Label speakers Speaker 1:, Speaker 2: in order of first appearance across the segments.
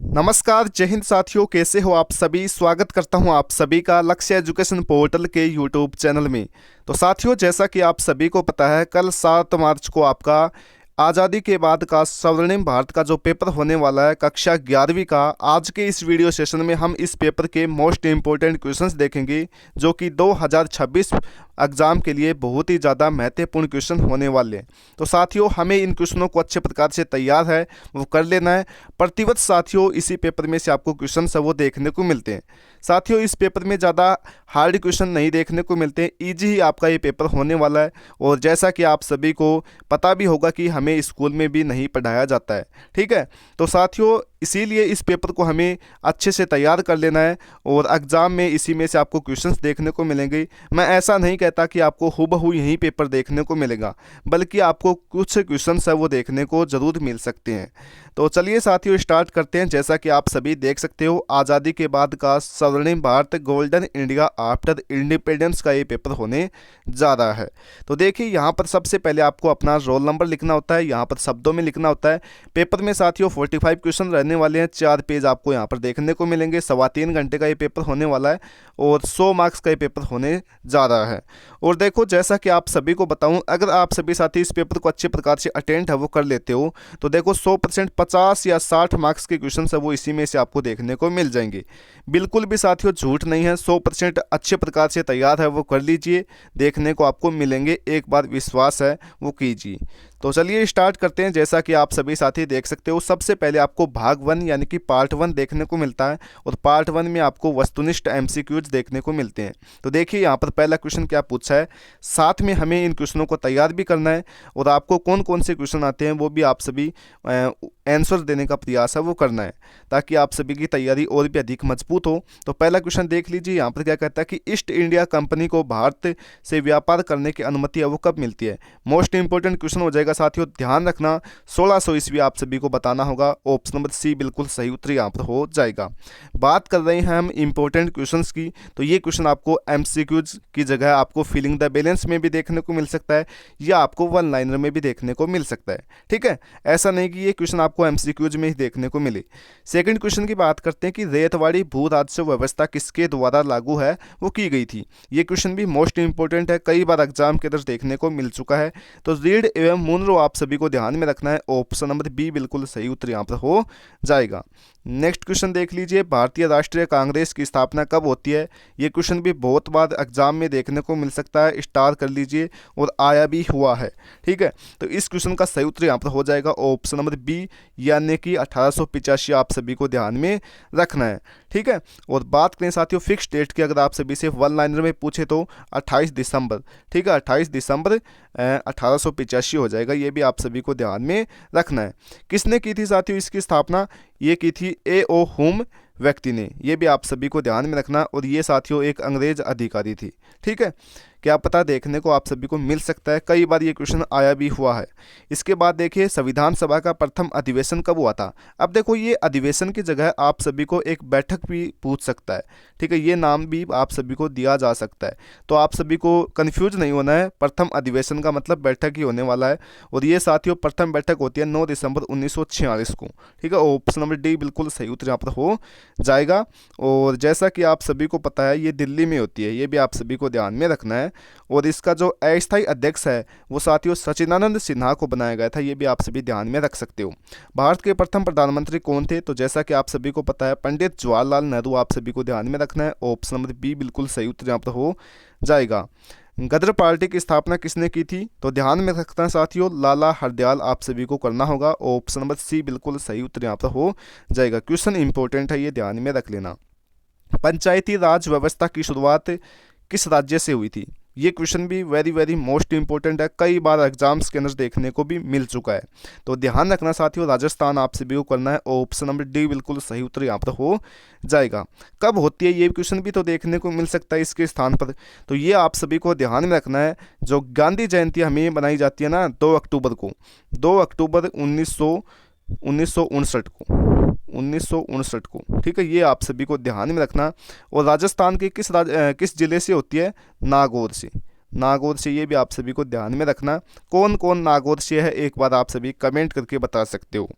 Speaker 1: नमस्कार, जय हिंद साथियों। कैसे हो आप सभी। स्वागत करता हूं आप सभी का लक्ष्य एजुकेशन पोर्टल के यूट्यूब चैनल में। तो साथियों, जैसा कि आप सभी को पता है, कल 7 मार्च को आपका आज़ादी के बाद का स्वर्णिम भारत का जो पेपर होने वाला है कक्षा 11वीं का। आज के इस वीडियो सेशन में हम इस पेपर के मोस्ट इम्पोर्टेंट क्वेश्चंस देखेंगे, जो कि 2026 एग्ज़ाम के लिए बहुत ही ज़्यादा महत्वपूर्ण क्वेश्चन होने वाले हैं। तो साथियों, हमें इन क्वेश्चनों को अच्छे प्रकार से तैयार है वो कर लेना है। प्रतिवर्ष साथियों इसी पेपर में से आपको क्वेश्चन है वो देखने को मिलते हैं। साथियों, इस पेपर में ज़्यादा हार्ड क्वेश्चन नहीं देखने को मिलते हैं, ईजी ही आपका ये पेपर होने वाला है। और जैसा कि आप सभी को पता भी होगा कि हमें स्कूल में भी नहीं पढ़ाया जाता है, ठीक है। तो साथियों, इसीलिए इस पेपर को हमें अच्छे से तैयार कर लेना है और एग्ज़ाम में इसी में से आपको क्वेश्चंस देखने को मिलेंगे। मैं ऐसा नहीं कहता कि आपको हूबहू यही पेपर देखने को मिलेगा, बल्कि आपको कुछ क्वेश्चंस है वो देखने को ज़रूर मिल सकते हैं। तो चलिए साथियों, स्टार्ट करते हैं। जैसा कि आप सभी देख सकते हो, आज़ादी के बाद का स्वर्णिम Bharat, golden India after independence का ये पेपर होने जा रहा है। तो देखिए, यहाँ पर सबसे पहले आपको अपना रोल नंबर लिखना होता है, यहाँ पर शब्दों में लिखना होता है। पेपर में साथियों 45 क्वेश्चन रहने वाले हैं, 4 पेज आपको यहाँ पर देखने को मिलेंगे। 3.25 घंटे का ये पेपर होने वाला है और 100 मार्क्स का ये पेपर होने जा रहा है। और देखो, जैसा कि आप सभी को बताऊं, अगर आप सभी साथी इस पेपर को अच्छे प्रकार से अटेंड है वो कर लेते हो, तो देखो 100% 50 या 60 मार्क्स के क्वेश्चन है वो इसी में से आपको देखने को मिल जाएंगे। बिल्कुल भी साथियों झूठ नहीं है, 100% अच्छे प्रकार से तैयार है वो कर लीजिए, देखने को आपको मिलेंगे। एक बार विश्वास है वो कीजिए। तो चलिए स्टार्ट करते हैं। जैसा कि आप सभी साथी देख सकते हो, सबसे पहले आपको भाग 1 यानी कि पार्ट 1 देखने को मिलता है और पार्ट 1 में आपको वस्तुनिष्ठ एमसीक्यूज देखने को मिलते हैं। तो देखिए, यहाँ पर पहला क्वेश्चन क्या पूछा है, साथ में हमें इन क्वेश्चनों को तैयार भी करना है और आपको कौन कौन से क्वेश्चन आते हैं वो भी आप सभी आंसर देने का प्रयास है वो करना है, ताकि आप सभी की तैयारी और भी अधिक मजबूत हो। तो पहला क्वेश्चन देख लीजिए, यहाँ पर क्या कहता है कि ईस्ट इंडिया कंपनी को भारत से व्यापार करने की अनुमति है वो कब मिलती है। मोस्ट इंपोर्टेंट क्वेश्चन हो जाएगा साथियों, ध्यान रखना 1600 ईस्वी आप सभी को बताना होगा। ऑप्शन नंबर सी बिल्कुल सही उत्तर यहाँ पर हो जाएगा। बात कर रहे हैं हम इंपॉर्टेंट क्वेश्चंस की, तो ये क्वेश्चन आपको एमसीक्यूज की जगह आपको फिलिंग द बैलेंस में भी देखने को मिल सकता है या आपको वन लाइनर में भी देखने को मिल सकता है, ठीक है। ऐसा नहीं कि ये क्वेश्चन आपको एमसीक्यूज में ही देखने को मिले। सेकंड क्वेश्चन की बात करते हैं कि रेतवाड़ी भू राजस्व व्यवस्था किसके द्वारा लागू है वो की गई थी। ये क्वेश्चन भी मोस्ट इंपोर्टेंट है, कई बार एग्जाम के अंदर देखने को मिल चुका है। तो रीड एवं मुनरो आप सभी को ध्यान में रखना है। ऑप्शन नंबर बी बिल्कुल सही उत्तर यहाँ पर हो जाएगा। नेक्स्ट क्वेश्चन देख लीजिए, भारतीय राष्ट्रीय कांग्रेस की स्थापना कब होती है। ये क्वेश्चन भी बहुत बार एग्जाम में देखने को मिल सकता है, स्टार कर लीजिए, और आया भी हुआ है, ठीक है। तो इस क्वेश्चन का सही उत्तर यहाँ पर हो जाएगा ऑप्शन नंबर बी, यानी कि 1885 आप सभी को ध्यान में रखना है, ठीक है। और बात करें साथियों फिक्स डेट की, अगर आप सभी से वन लाइनर में पूछे तो 28 दिसंबर, ठीक है, 28 दिसंबर 1885 हो जाएगा। ये भी आप सभी को ध्यान में रखना है। किसने की थी साथियों इसकी स्थापना, ये की थी ए.ओ. हुम व्यक्ति ने, ये भी आप सभी को ध्यान में रखना। और ये साथियों एक अंग्रेज अधिकारी थी, ठीक है। क्या पता देखने को आप सभी को मिल सकता है, कई बार ये क्वेश्चन आया भी हुआ है। इसके बाद देखिए, संविधान सभा का प्रथम अधिवेशन कब हुआ था। अब देखो, ये अधिवेशन की जगह आप सभी को एक बैठक भी पूछ सकता है, ठीक है, ये नाम भी आप सभी को दिया जा सकता है। तो आप सभी को कन्फ्यूज नहीं होना है, प्रथम अधिवेशन का मतलब बैठक ही होने वाला है। और ये साथियों प्रथम बैठक होती है 9 दिसंबर 1946 को, ठीक है। ऑप्शन नंबर डी बिल्कुल सही उत्तर यहाँ पर हो जाएगा। और जैसा कि आप सभी को पता है, ये दिल्ली में होती है, ये भी आप सभी को ध्यान में रखना है। और इसका जो अस्थायी अध्यक्ष है वो साथियों सचिदानंद सिन्हा को बनाया गया था, ये भी आप सभी ध्यान में रख सकते हो। भारत के प्रथम प्रधानमंत्री कौन थे, तो जैसा कि आप सभी को पता है पंडित जवाहरलाल नेहरू आप सभी को ध्यान में रखना है। ऑप्शन नंबर बी बिल्कुल सही उत्तर यहाँ पर हो जाएगा। गदर पार्टी की स्थापना किसने की थी, तो ध्यान में रखना साथियों लाला हरदयाल आप सभी को करना होगा। ऑप्शन नंबर सी बिल्कुल सही उत्तर यहाँ पर हो जाएगा। क्वेश्चन इंपॉर्टेंट है, ये ध्यान में रख लेना। पंचायती राज व्यवस्था की शुरुआत किस राज्य से हुई थी। ये क्वेश्चन भी वेरी वेरी मोस्ट इंपॉर्टेंट है, कई बार एग्जाम्स के अंदर देखने को भी मिल चुका है। तो ध्यान रखना साथियों, राजस्थान आप सभी को करना है। ऑप्शन नंबर डी बिल्कुल सही उत्तर यहाँ पर हो जाएगा। कब होती है, ये क्वेश्चन भी तो देखने को मिल सकता है इसके स्थान पर। तो ये आप सभी को ध्यान में रखना है, जो गांधी जयंती हमें बनाई जाती है ना 2 अक्टूबर को, 2 अक्टूबर 1959 को, ठीक है, ये आप सभी को ध्यान में रखना। और राजस्थान के किस जिले से होती है, नागौर से। नागौर ये भी आप सभी को ध्यान में रखना। कौन कौन नागौर है एक बार आप सभी कमेंट करके बता सकते हो।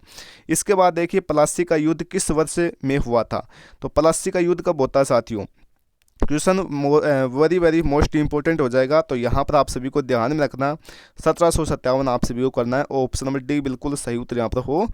Speaker 1: इसके बाद देखिए प्लासी का युद्ध किस वर्ष में हुआ था। तो प्लासी का युद्ध कब होता है साथियों, question very very most important हो जाएगा। तो यहाँ पर आप सभी को ध्यान में रखना 1757 आप सभी को करना है। ऑप्शन नंबर डी बिल्कुल सही उत्तर यहाँ पर हो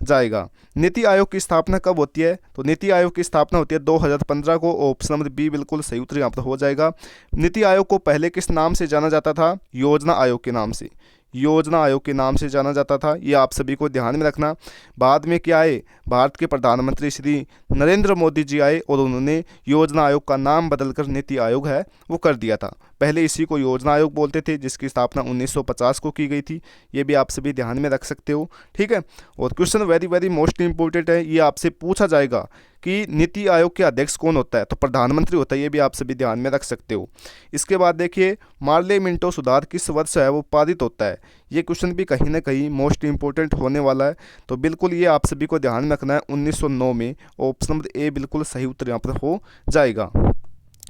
Speaker 1: जाएगा। नीति आयोग की स्थापना कब होती है। तो नीति आयोग की स्थापना होती है 2015 को। ऑप्शन नंबर बी बिल्कुल सही उत्तर यहाँ पर हो जाएगा। नीति आयोग को पहले किस नाम से जाना जाता था, योजना आयोग के नाम से, योजना आयोग के नाम से जाना जाता था। ये आप सभी को ध्यान में रखना। बाद में क्या आए, भारत के प्रधानमंत्री श्री नरेंद्र मोदी जी आए और उन्होंने योजना आयोग का नाम बदलकर नीति आयोग है वो कर दिया था। पहले इसी को योजना आयोग बोलते थे, जिसकी स्थापना 1950 को की गई थी। ये भी आप सभी ध्यान में रख सकते हो, ठीक है। और question very very most important है, ये आपसे पूछा जाएगा कि नीति आयोग के अध्यक्ष कौन होता है। तो प्रधानमंत्री होता है, ये भी आप सभी ध्यान में रख सकते हो। इसके बाद देखिए मार्ले मिंटो सुधार किस वर्ष है वो पारित होता है। ये क्वेश्चन भी कहीं ना कहीं मोस्ट इंपॉर्टेंट होने वाला है। तो बिल्कुल ये आप सभी को ध्यान में रखना है 1909 में। ऑप्शन नंबर ए बिल्कुल सही उत्तर यहाँ पर हो जाएगा।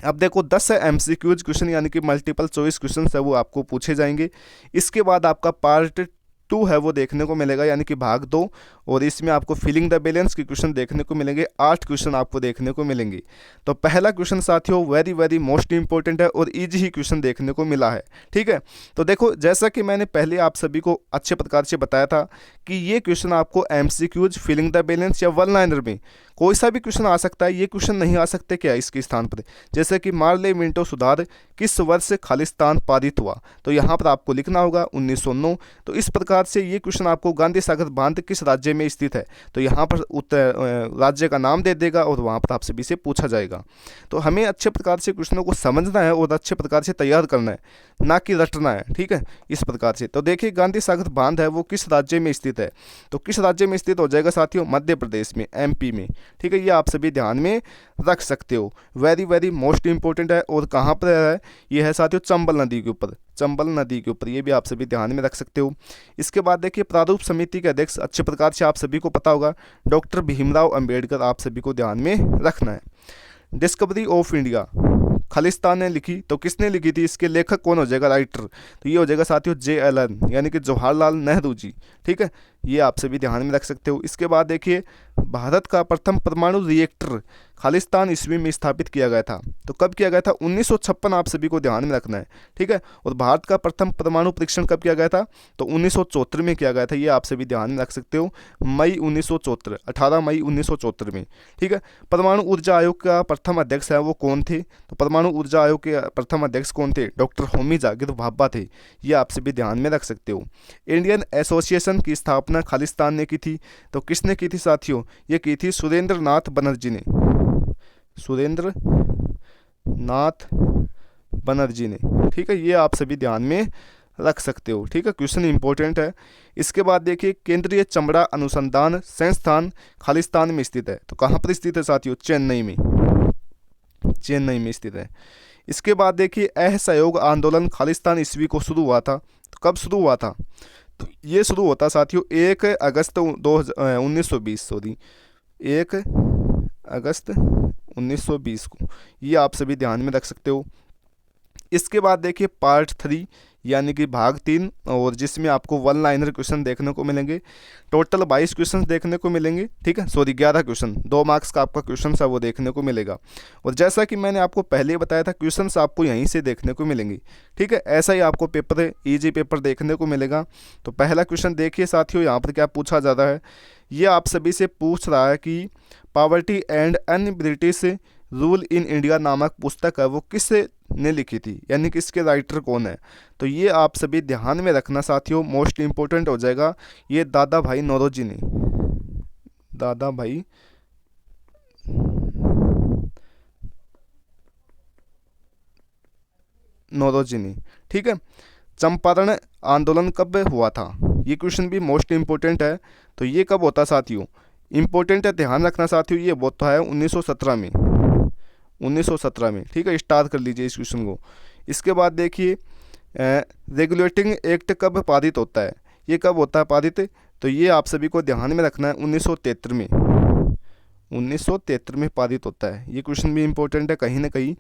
Speaker 1: अब देखो 10 MCQs क्वेश्चन यानी कि मल्टीपल चॉइस क्वेश्चन है वो आपको पूछे जाएंगे। इसके बाद आपका पार्ट 2 है वो देखने को मिलेगा, यानी कि भाग 2। और इसमें आपको फिलिंग द बैलेंस के क्वेश्चन देखने को मिलेंगे। 8 क्वेश्चन आपको देखने को मिलेंगे। तो पहला क्वेश्चन साथियों वेरी वेरी मोस्ट इंपॉर्टेंट है और इजी ही क्वेश्चन देखने को मिला है, ठीक है। तो देखो जैसा कि मैंने पहले आप सभी को अच्छे प्रकार से बताया था कि ये क्वेश्चन आपको MCQs फिलिंग द बैलेंस या वन लाइनर में कोई सा भी क्वेश्चन आ सकता है। ये क्वेश्चन नहीं आ सकते क्या इसके स्थान पर, जैसे कि मार्ले मिंटो सुधार किस वर्ष से खालिस्तान पारित हुआ। तो यहाँ पर आपको लिखना होगा 1909। तो इस प्रकार से ये क्वेश्चन आपको गांधी सागर बांध किस राज्य में स्थित है। तो यहाँ पर उत्तर राज्य का नाम दे देगा और वहाँ पर आप सभी से पूछा जाएगा। तो हमें अच्छे प्रकार से क्वेश्चनों को समझना है और अच्छे प्रकार से तैयार करना है, ना कि रटना है, ठीक है, इस प्रकार से। तो देखिए गांधी सागर बांध है वो किस राज्य में स्थित है। तो किस राज्य में स्थित हो जाएगा साथियों, मध्य प्रदेश में, MP में, ठीक है। ये आप सभी ध्यान में रख सकते हो, वेरी वेरी मोस्ट इंपॉर्टेंट है। और कहाँ पर है, ये है साथियों चंबल नदी के ऊपर, चंबल नदी के ऊपर। ये भी आप सभी ध्यान में रख सकते हो। इसके बाद देखिए प्रारूप समिति के अध्यक्ष अच्छे प्रकार से आप सभी को पता होगा डॉक्टर भीमराव अंबेडकर, आप सभी को ध्यान में रखना है। डिस्कवरी ऑफ इंडिया खालिस्तान ने लिखी, तो किसने लिखी थी, इसके लेखक कौन हो जाएगा, राइटर। तो ये हो जाएगा साथियों JLN यानी कि जवाहरलाल नेहरू जी, ठीक है। ये आप सभी ध्यान में रख सकते हो। इसके बाद देखिए भारत का प्रथम परमाणु रिएक्टर खालिस्तान ईस्वी में स्थापित किया गया था। तो कब किया गया था, 1956 आप सभी को ध्यान में रखना है, ठीक है। और भारत का प्रथम परमाणु परीक्षण कब किया गया था, तो 1974 में किया गया था। ये आप सभी ध्यान में रख सकते हो, मई 1974, 18 मई 1974 में, ठीक है। परमाणु ऊर्जा आयोग का प्रथम अध्यक्ष है वो कौन थे। तो परमाणु ऊर्जा आयोग के प्रथम अध्यक्ष कौन थे, डॉक्टर होमी जाकिर भाभा थे। ये आप सभी ध्यान में रख सकते हो। इंडियन एसोसिएशन की स्थापना खालिस्तान ने की थी। तो किसने की थी साथियों, ये की थी सुरेंद्र नाथ बनर्जी ने, सुरेंद्र नाथ बनर्जी ने, ठीक है। ये आप सभी ध्यान में रख सकते हो, ठीक है, क्वेश्चन इंपॉर्टेंट है। इसके बाद देखिए केंद्रीय चमड़ा अनुसंधान संस्थान खालिस्तान में स्थित है। तो कहाँ पर स्थित है साथियों, चेन्नई में, चेन्नई में स्थित है। इसके बाद देखिए असहयोग आंदोलन खालिस्तान ईस्वी को शुरू हुआ था। तो कब शुरू हुआ था, तो ये शुरू होता साथियों 1 अगस्त 1920, सॉरी 1 अगस्त 1920 को। ये आप सभी ध्यान में रख सकते हो। इसके बाद देखिए पार्ट 3 यानी कि भाग 3, और जिसमें आपको वन लाइनर क्वेश्चन देखने को मिलेंगे। टोटल 22 क्वेश्चन देखने को मिलेंगे, ठीक है, सॉरी 11 क्वेश्चन, 2 मार्क्स का आपका क्वेश्चन है वो देखने को मिलेगा। और जैसा कि मैंने आपको पहले बताया था क्वेश्चन आपको यहीं से देखने को मिलेंगे, ठीक है। ऐसा ही आपको पेपर ईजी पेपर देखने को मिलेगा। तो पहला क्वेश्चन देखिए साथियों, यहाँ पर क्या पूछा जा रहा है, ये आप सभी से पूछ रहा है कि poverty and un British rule in India नामक पुस्तक है वो किस ने लिखी थी, यानी कि इसके राइटर कौन है। तो ये आप सभी ध्यान में रखना साथियों, मोस्ट इंपॉर्टेंट हो जाएगा। ये दादा भाई नौरोजी ने, दादा भाई नौरोजी ने, ठीक है। चंपारण आंदोलन कब हुआ था, ये क्वेश्चन भी मोस्ट इंपॉर्टेंट है। तो ये कब होता साथियों, इंपॉर्टेंट है, ध्यान रखना साथियों। ये होता है 1917 में, 1917 में, ठीक है, स्टार्ट कर लीजिए इस क्वेश्चन को। इसके बाद देखिए रेगुलेटिंग एक्ट कब पारित होता है, ये कब होता है पारित। तो ये आप सभी को ध्यान में रखना है 1973 में, 1973 में पारित होता है। ये क्वेश्चन भी इंपॉर्टेंट है कहीं ना कहीं।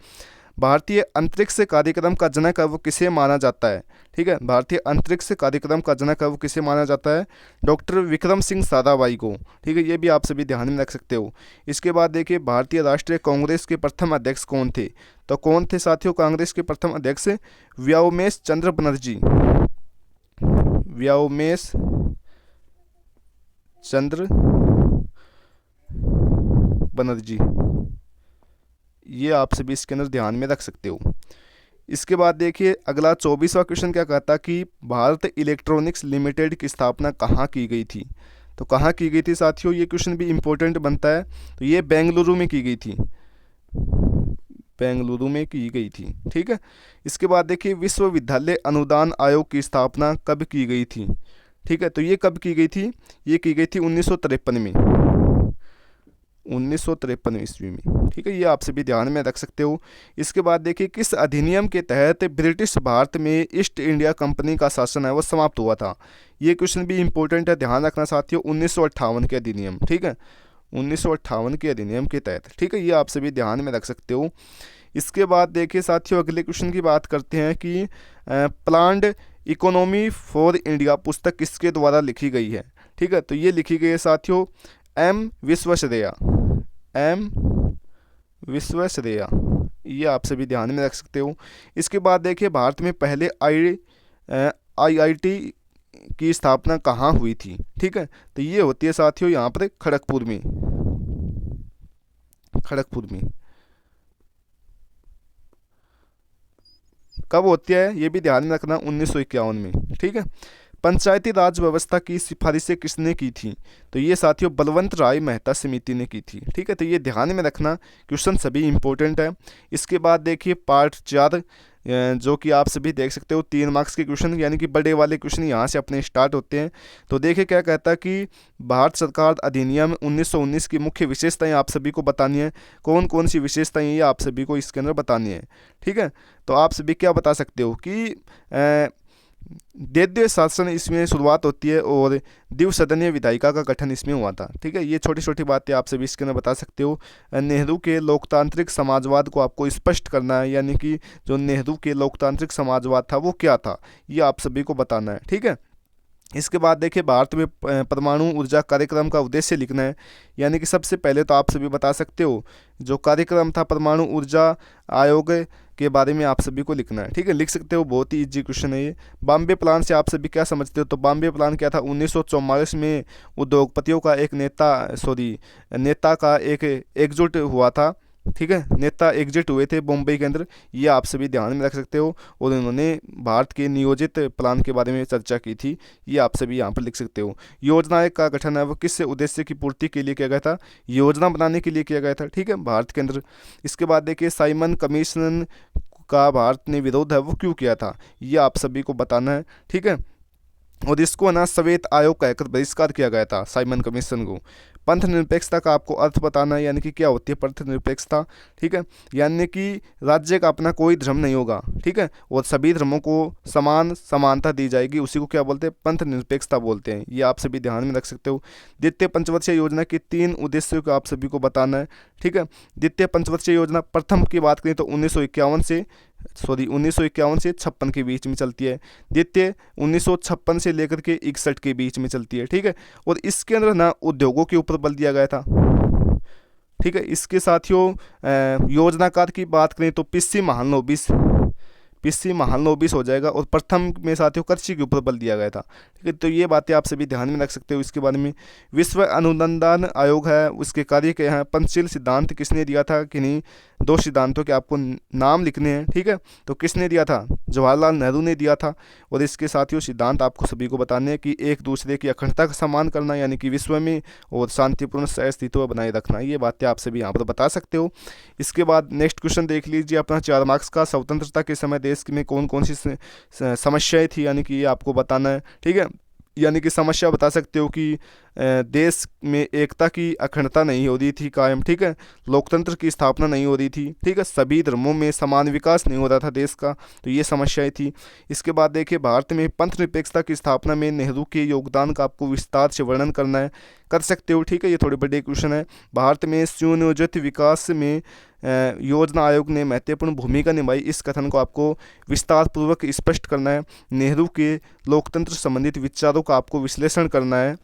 Speaker 1: भारतीय अंतरिक्ष कार्यक्रम का जनक है वो किसे माना जाता है? ठीक है, भारतीय अंतरिक्ष कार्यक्रम का जनक है वो किसे माना जाता है? डॉक्टर विक्रम सिंह साराभाई को। ठीक है, ये भी आप सभी ध्यान में रख सकते हो। इसके बाद देखिए भारतीय राष्ट्रीय कांग्रेस के प्रथम अध्यक्ष कौन थे? तो कौन थे साथियों कांग्रेस के प्रथम अध्यक्ष? व्योमेश चंद्र बनर्जी। व्योमेश चंद्र बनर्जी, ये आप सभी इसके अंदर ध्यान में रख सकते हो। इसके बाद देखिए अगला 24वां क्वेश्चन क्या कहता कि भारत इलेक्ट्रॉनिक्स लिमिटेड की स्थापना कहाँ की गई थी? तो कहाँ की गई थी साथियों, ये क्वेश्चन भी इम्पोर्टेंट बनता है। तो ये बेंगलुरु में की गई थी, बेंगलुरु में की गई थी। ठीक है, इसके बाद देखिए विश्वविद्यालय अनुदान आयोग की स्थापना कब की गई थी? ठीक है, तो ये कब की गई थी? ये की गई थी 1953 में, 1953 ईस्वी में। ठीक है, ये आप सभी ध्यान में रख सकते हो। इसके बाद देखिए किस अधिनियम के तहत ब्रिटिश भारत में ईस्ट इंडिया कंपनी का शासन है वो समाप्त हुआ था? ये क्वेश्चन भी इंपॉर्टेंट है, ध्यान रखना साथियों। 1958 के अधिनियम। ठीक है, 1958 के अधिनियम के तहत। ठीक है, ये आप सभी ध्यान में रख सकते हो। इसके बाद देखिए साथियों अगले क्वेश्चन की बात करते हैं कि प्लान्ड इकोनॉमी फॉर इंडिया पुस्तक किसके द्वारा लिखी गई है? ठीक है, तो ये लिखी गई है साथियों एम विश्वेश्वरैया, एम विश्वेश्वरैया, ये आप सभी ध्यान में रख सकते हो। इसके बाद देखिए भारत में पहले आईआईटी की स्थापना कहाँ हुई थी? ठीक है, तो ये होती है साथियों यहाँ पर खड़गपुर में, खड़गपुर में। कब होती है ये भी ध्यान में रखना, 1951 में। ठीक है, पंचायती राज व्यवस्था की सिफारिशें किसने की थी? तो ये साथियों बलवंत राय मेहता समिति ने की थी। ठीक है, तो ये ध्यान में रखना, क्वेश्चन सभी इंपॉर्टेंट है। इसके बाद देखिए पार्ट 4 जो कि आप सभी देख सकते हो 3 मार्क्स के क्वेश्चन, यानी कि बड़े वाले क्वेश्चन यहाँ से अपने स्टार्ट होते हैं। तो देखिए क्या कहता है कि भारत सरकार अधिनियम 1919 की मुख्य विशेषताएं आप सभी को बतानी है। कौन कौन सी विशेषताएं ये आप सभी को इसके अंदर बतानी है। ठीक है, तो आप सभी क्या बता सकते हो कि द्वितीय शासन इसमें शुरुआत होती है और द्विसदनीय विधायिका का गठन इसमें हुआ था। ठीक है, ये छोटी छोटी बातें आप सभी इसके अंदर बता सकते हो। नेहरू के लोकतांत्रिक समाजवाद को आपको स्पष्ट करना है, यानी कि जो नेहरू के लोकतांत्रिक समाजवाद था वो क्या था, ये आप सभी को बताना है। ठीक है, इसके बाद देखिए भारत में परमाणु ऊर्जा कार्यक्रम का उद्देश्य लिखना है, यानी कि सबसे पहले तो आप सभी बता सकते हो जो कार्यक्रम था परमाणु ऊर्जा आयोग के बारे में आप सभी को लिखना है। ठीक है, लिख सकते हो, बहुत ही इजी क्वेश्चन है ये। बॉम्बे प्लान से आप सभी क्या समझते हो? तो बॉम्बे प्लान क्या था? 1944 में उद्योगपतियों का एक नेता का एक एकजुट हुआ था। ठीक है, नेता एकजुट हुए थे मुंबई के अंदर, ये आप सभी ध्यान में रख सकते हो। और उन्होंने भारत के नियोजित प्लान के बारे में चर्चा की थी, ये आप सभी यहाँ पर लिख सकते हो। योजना आयोग का गठन है वो किस उद्देश्य की पूर्ति के लिए किया गया था? योजना बनाने के लिए किया गया था। ठीक है, भारत के अंदर। इसके बाद देखिए साइमन कमीशन का भारत ने विरोध है वो क्यों किया था? ये आप सभी को बताना है। ठीक है, और इसको ना श्वेत आयोग कहकर बहिष्कार किया गया था, साइमन कमीशन को। पंथ निरपेक्षता का आपको अर्थ बताना है, यानी कि क्या होती है पंथ निरपेक्षता। ठीक है, यानी कि राज्य का अपना कोई धर्म नहीं होगा। ठीक है, और सभी धर्मों को समानता दी जाएगी, उसी को क्या बोलते हैं? पंथ निरपेक्षता बोलते हैं। ये आप सभी ध्यान में रख सकते हो। द्वितीय पंचवर्षीय योजना के 3 उद्देश्यों को आप सभी को बताना है। ठीक है, द्वितीय पंचवर्षीय योजना प्रथम की बात करें तो 1951 से 56 के बीच में चलती है। द्वितीय 1956 से लेकर के 61 के बीच में चलती है। ठीक है, और इसके अंदर ना उद्योगों के ऊपर बल दिया गया था। ठीक है, इसके साथियों योजनाकार की बात करें तो पीसी महालनोबिस हो जाएगा। और प्रथम में साथियों कृषि के ऊपर बल दिया गया था। ठीक है, तो ये बातें आप सभी ध्यान में रख सकते हो। इसके बारे में विश्व अनुसंधान आयोग है, उसके कार्य क्या है? पंचशील सिद्धांत किसने दिया था? कि नहीं, 2 सिद्धांतों के आपको नाम लिखने हैं। ठीक है, तो किसने दिया था? जवाहरलाल नेहरू ने दिया था। और इसके साथियों सिद्धांत आपको सभी को बताने हैं कि एक दूसरे की अखंडता का सम्मान करना, यानी कि विश्व में और शांतिपूर्ण सहअस्तित्व बनाए रखना, ये बातें आप सभी यहाँ पर बता सकते हो। इसके बाद नेक्स्ट क्वेश्चन देख लीजिए अपना 4 मार्क्स का। स्वतंत्रता के समय देश में कौन कौन सी समस्याएं थी, यानी कि ये आपको बताना है। ठीक है, यानी कि समस्या बता सकते हो कि देश में एकता की अखंडता नहीं हो रही थी कायम। ठीक है, लोकतंत्र की स्थापना नहीं हो रही थी। ठीक है, सभी धर्मों में समान विकास नहीं हो रहा था देश का, तो ये समस्याएं थी। इसके बाद देखिए भारत में पंथ निरपेक्षता की स्थापना में नेहरू के योगदान का आपको विस्तार से वर्णन करना है, कर सकते हो। ठीक है, ये थोड़े बड़े क्वेश्चन है। भारत में सुनियोजित विकास में योजना आयोग ने महत्वपूर्ण भूमिका निभाई, इस कथन को आपको विस्तार पूर्वक स्पष्ट करना है। नेहरू के लोकतंत्र संबंधित विचारों का आपको विश्लेषण करना है।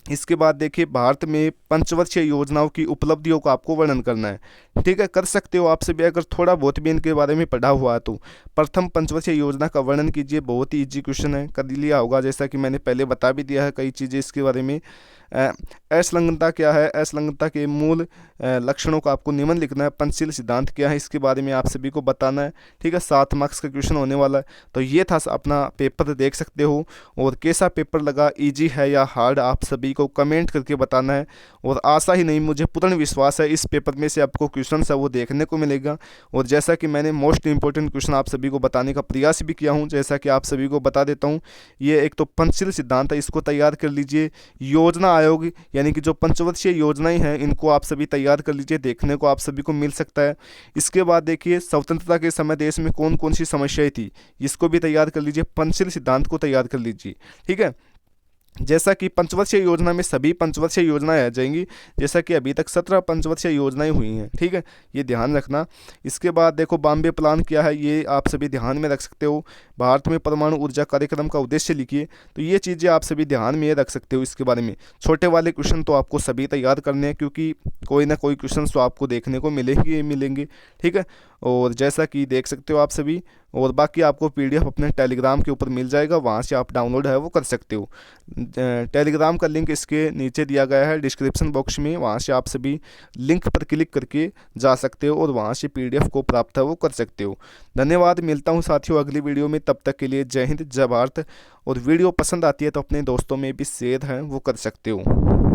Speaker 1: इसके बाद देखिए भारत में पंचवर्षीय योजनाओं की उपलब्धियों का आपको वर्णन करना है। ठीक है, कर सकते हो आप सभी अगर थोड़ा बहुत भी इनके बारे में पढ़ा हुआ है तो। प्रथम पंचवर्षीय योजना का वर्णन कीजिए, बहुत ही इजी क्वेश्चन है, कर लिया होगा, जैसा कि मैंने पहले बता भी दिया है कई चीज़ें इसके बारे में। असंलग्नता क्या है, असंलग्नता के मूल लक्षणों का आपको निम्न लिखना है। पंचशील सिद्धांत क्या है, इसके बारे में आप सभी को बताना है। ठीक है, 7 मार्क्स का क्वेश्चन होने वाला है। तो ये था अपना पेपर, देख सकते हो। और कैसा पेपर लगा, इजी है या हार्ड, आप सभी को कमेंट करके बताना है। और आशा ही नहीं, मुझे पूर्ण विश्वास है इस पेपर में से आपको क्वेश्चन है वो देखने को मिलेगा। और जैसा कि मैंने मोस्ट इंपॉर्टेंट क्वेश्चन आप सभी को बताने का प्रयास भी किया हूँ, जैसा कि आप सभी को बता देता हूँ। ये एक तो पंचशील सिद्धांत है, इसको तैयार कर लीजिए। योजना आयोग यानी कि जो पंचवर्षीय योजनाएं हैं इनको आप सभी तैयार कर लीजिए, देखने को आप सभी को मिल सकता है। इसके बाद देखिए स्वतंत्रता के समय देश में कौन कौन सी समस्याएं थी, इसको भी तैयार कर लीजिए। पंचशील सिद्धांत को तैयार कर लीजिए। ठीक है, जैसा कि पंचवर्षीय योजना में सभी पंचवर्षीय योजनाएं आ जाएंगी, जैसा कि अभी तक 17 पंचवर्षीय योजनाएं हुई हैं। ठीक है, ये ध्यान रखना। इसके बाद देखो बॉम्बे प्लान क्या है, ये आप सभी ध्यान में रख सकते हो। भारत में परमाणु ऊर्जा कार्यक्रम का उद्देश्य लिखिए, तो ये चीज़ें आप सभी ध्यान में रख सकते हो। इसके बारे में छोटे वाले क्वेश्चन तो आपको सभी तैयार करने हैं, क्योंकि कोई ना कोई क्वेश्चन तो आपको देखने को मिलेंगे ही मिलेंगे। ठीक है, और जैसा कि देख सकते हो आप सभी, और बाकी आपको पीडीएफ अपने टेलीग्राम के ऊपर मिल जाएगा, वहाँ से आप डाउनलोड है वो कर सकते हो। टेलीग्राम का लिंक इसके नीचे दिया गया है डिस्क्रिप्शन बॉक्स में, वहाँ से आप सभी लिंक पर क्लिक करके जा सकते हो और वहाँ से पीडीएफ को प्राप्त है वो कर सकते हो। धन्यवाद, मिलता हूँ साथियों अगली वीडियो में, तब तक के लिए जय हिंद जय भारत। और वीडियो पसंद आती है तो अपने दोस्तों में भी शेयर है वो कर सकते हो।